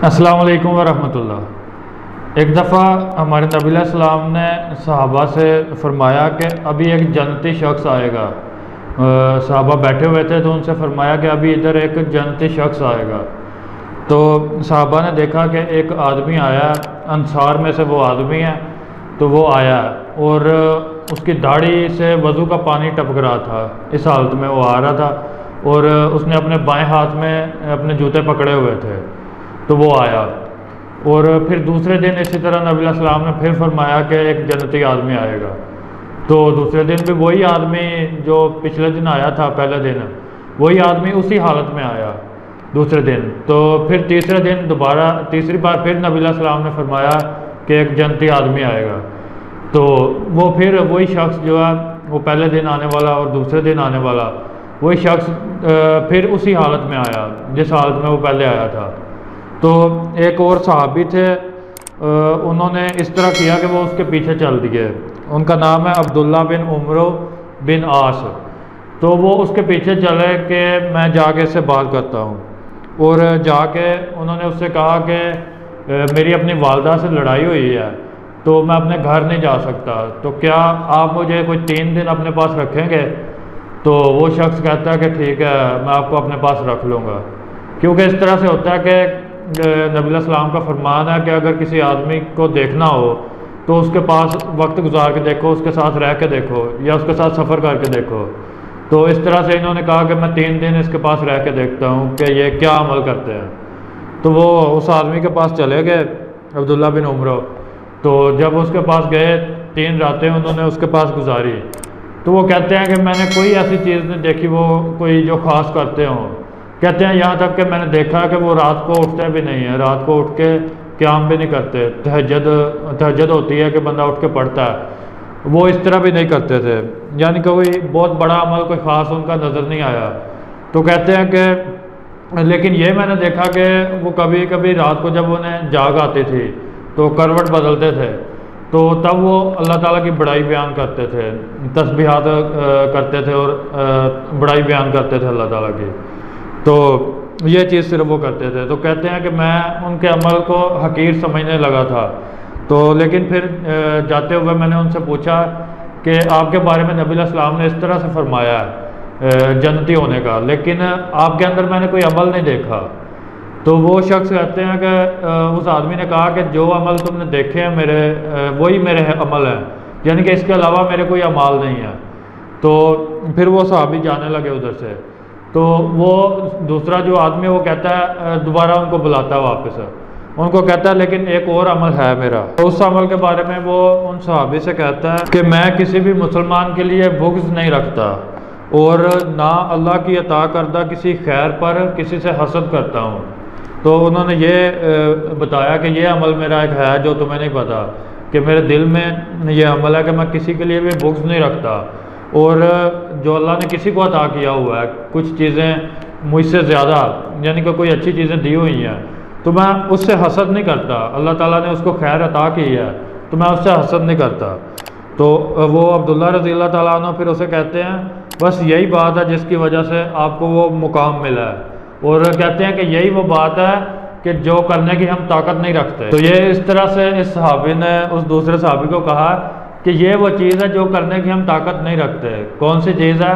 अस्सलाम वालेकुम वरहमत उल्लाह। एक दफ़ा हमारे नबी अलैहि सलाम ने सहाबा से फरमाया कि अभी एक जन्नती शख्स आएगा। सहाबा बैठे हुए थे तो उनसे फरमाया कि अभी इधर एक जन्नती शख्स आएगा। तो सहाबा ने देखा कि एक आदमी आया, अंसार में से वो आदमी है, तो वो आया और उसकी दाढ़ी से वज़ू का पानी टपक रहा था। इस हालत में वो आ रहा था और उसने अपने बाएं हाथ में अपने जूते पकड़े हुए थे। तो वो आया और फिर दूसरे दिन इसी तरह नबी अलैहि सलाम ने फिर फरमाया कि एक जन्नती आदमी आएगा। तो दूसरे दिन भी वही आदमी जो पिछले दिन आया था, पहले दिन वही आदमी उसी हालत में आया दूसरे दिन। तो फिर तीसरे दिन दोबारा तीसरी बार फिर नबी अलैहि सलाम ने फरमाया कि एक जन्नती आदमी आएगा। तो वो फिर वही शख्स जो है वो पहले दिन आने वाला और दूसरे दिन आने वाला वही शख्स फिर उसी हालत में आया जिस हालत में वो पहले आया था। तो एक और सहाबी थे, उन्होंने इस तरह किया कि वो उसके पीछे चल दिए। उनका नाम है अब्दुल्ला बिन उमरो बिन आस। तो वो उसके पीछे चले कि मैं जाके इससे बात करता हूँ, और जाके उन्होंने उससे कहा कि मेरी अपनी वालदा से लड़ाई हुई है तो मैं अपने घर नहीं जा सकता, तो क्या आप मुझे कोई 3 दिन अपने पास रखेंगे? तो वो शख्स कहता है कि ठीक है, मैं आपको अपने पास रख लूँगा। क्योंकि इस तरह से होता है कि नबी अलैहि सलाम का फरमान है कि अगर किसी आदमी को देखना हो तो उसके पास वक्त गुजार के देखो, उसके साथ रह के देखो या उसके साथ सफ़र करके देखो। तो इस तरह से इन्होंने कहा कि मैं 3 दिन इसके पास रह के देखता हूँ कि ये क्या अमल करते हैं। तो वो उस आदमी के पास चले गए, अब्दुल्ला बिन उमरो। तो जब उसके पास गए 3 रातें उन्होंने उसके पास गुजारी, तो वो कहते हैं कि मैंने कोई ऐसी चीज़ नहीं देखी वो कोई जो ख़ास करते हों। कहते हैं यहाँ तक कि मैंने देखा कि वो रात को उठते भी नहीं है, रात को उठ के क़याम भी नहीं करते। तहज्जुद होती है कि बंदा उठ के पढ़ता है, वो इस तरह भी नहीं करते थे। यानी कि कोई बहुत बड़ा अमल कोई ख़ास उनका नज़र नहीं आया। तो कहते हैं कि लेकिन ये मैंने देखा कि वो कभी कभी रात को जब उन्हें जाग आती थी तो करवट बदलते थे, तो तब वो अल्लाह ताला की बड़ाई बयान करते थे, तस्बीहात करते थे और बड़ाई बयान करते थे अल्लाह ताला की। तो ये चीज़ सिर्फ वो करते थे। तो कहते हैं कि मैं उनके अमल को हकीर समझने लगा था। तो लेकिन फिर जाते हुए मैंने उनसे पूछा कि आपके बारे में नबी अलैहि सलाम ने इस तरह से फरमाया है जन्नती होने का, लेकिन आपके अंदर मैंने कोई अमल नहीं देखा। तो वो शख्स कहते हैं कि उस आदमी ने कहा कि जो अमल तुमने देखे हैं मेरे वही मेरे अमल हैं, यानी कि इसके अलावा मेरे कोई अमाल नहीं है। तो फिर वो सहाबी जाने लगे उधर से। तो वो दूसरा जो आदमी वो कहता है, दोबारा उनको बुलाता है वापस, उनको कहता है लेकिन एक और अमल है मेरा। तो उस अमल के बारे में वो उन सहाबी से कहता है कि मैं किसी भी मुसलमान के लिए बुग़्ज़ नहीं रखता और ना अल्लाह की अता करदा किसी खैर पर किसी से हसद करता हूँ। तो उन्होंने ये बताया कि ये अमल मेरा एक है जो तुम्हें नहीं पता, कि मेरे दिल में ये अमल है कि मैं किसी के लिए भी बुग़्ज़ नहीं रखता, और जो अल्लाह ने किसी को अता किया हुआ है कुछ चीज़ें मुझसे ज़्यादा, यानी कि कोई अच्छी चीज़ें दी हुई हैं, तो मैं उससे हसद नहीं करता। अल्लाह ताला ने उसको खैर अता की है तो मैं उससे हसद नहीं करता। तो वो अब्दुल्ला रज़ी अल्लाह ताला अन्हु फिर उसे कहते हैं बस यही बात है जिसकी वजह से आपको वो मुकाम मिला है, और कहते हैं कि यही वो बात है कि जो करने की हम ताकत नहीं रखते। तो ये इस तरह से इस सहाबी ने उस दूसरे सहाबी को कहा कि ये वो चीज़ है जो करने की हम ताकत नहीं रखते। कौन सी चीज़ है?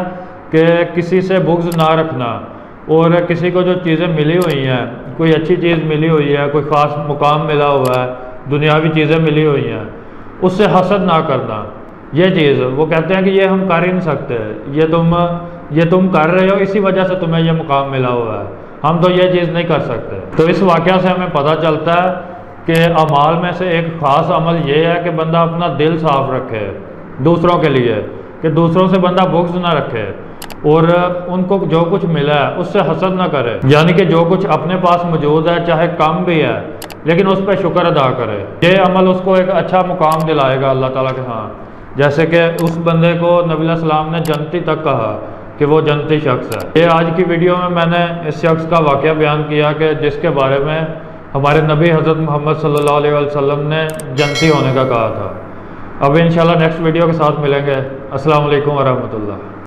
कि किसी से बुग़्ज़ ना रखना, और किसी को जो चीज़ें मिली हुई हैं, कोई अच्छी चीज़ मिली हुई है, कोई ख़ास मुकाम मिला हुआ है, दुनियावी चीज़ें मिली हुई हैं, उससे हसद ना करना। ये चीज़ वो कहते हैं कि ये हम कर ही नहीं सकते, ये तुम कर रहे हो इसी वजह से तुम्हें ये मुकाम मिला हुआ है, हम तो ये चीज़ नहीं कर सकते। तो इस वाक़या से हमें पता चलता है कि अमाल में से एक ख़ास अमल ये है कि बंदा अपना दिल साफ़ रखे दूसरों के लिए, कि दूसरों से बंदा बुग़्ज़ ना रखे और उनको जो कुछ मिला है उससे हसद ना करे। यानी कि जो कुछ अपने पास मौजूद है चाहे कम भी है लेकिन उस पर शुक्र अदा करे। ये अमल उसको एक अच्छा मुकाम दिलाएगा अल्लाह ताला के हाँ। जैसे कि उस बंदे को नबी अलैहि सलाम ने जन्नती तक कहा कि वो जन्नती शख्स है। ये आज की वीडियो में मैंने इस शख्स का वाक़या बयान किया कि जिसके बारे में हमारे नबी हज़रत मोहम्मद सल्लल्लाहु अलैहि वसल्लम ने जन्नती होने का कहा था। अब इंशाल्लाह नेक्स्ट वीडियो के साथ मिलेंगे। अस्सलाम वालेकुम वरहमतुल्लाह।